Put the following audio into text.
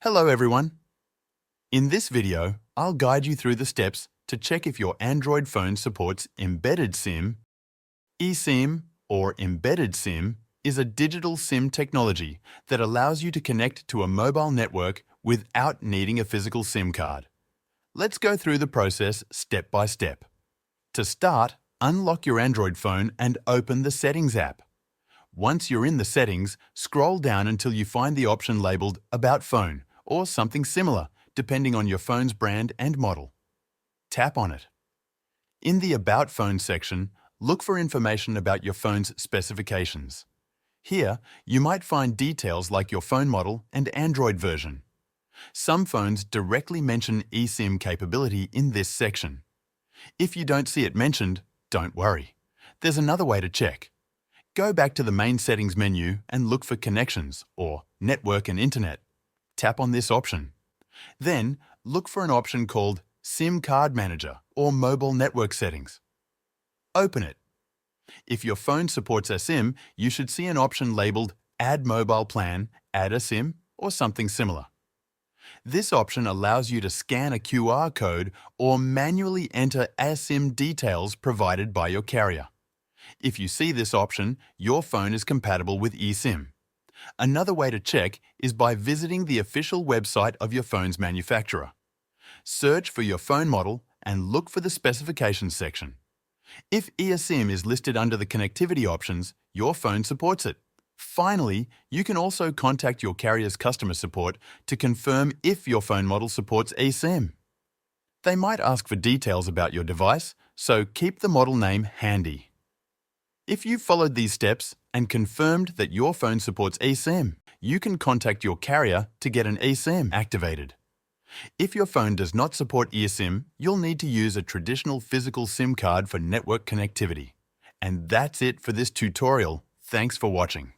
Hello everyone! In this video, I'll guide you through the steps to check if your Android phone supports embedded SIM. eSIM, or embedded SIM, is a digital SIM technology that allows you to connect to a mobile network without needing a physical SIM card. Let's go through the process step by step. To start, unlock your Android phone and open the Settings app. Once you're in the settings, scroll down until you find the option labeled About Phone or something similar, depending on your phone's brand and model. Tap on it. In the About Phone section, look for information about your phone's specifications. Here, you might find details like your phone model and Android version. Some phones directly mention eSIM capability in this section. If you don't see it mentioned, don't worry. There's another way to check. Go back to the main settings menu and look for Connections or Network and Internet. Tap on this option. Then, look for an option called SIM Card Manager or Mobile Network Settings. Open it. If your phone supports a SIM, you should see an option labeled Add Mobile Plan, Add a SIM, or something similar. This option allows you to scan a QR code or manually enter eSIM details provided by your carrier. If you see this option, your phone is compatible with eSIM. Another way to check is by visiting the official website of your phone's manufacturer. Search for your phone model and look for the specifications section. If eSIM is listed under the connectivity options, your phone supports it. Finally, you can also contact your carrier's customer support to confirm if your phone model supports eSIM. They might ask for details about your device, so keep the model name handy. If you've followed these steps and confirmed that your phone supports eSIM, you can contact your carrier to get an eSIM activated. If your phone does not support eSIM, you'll need to use a traditional physical SIM card for network connectivity. And that's it for this tutorial. Thanks for watching.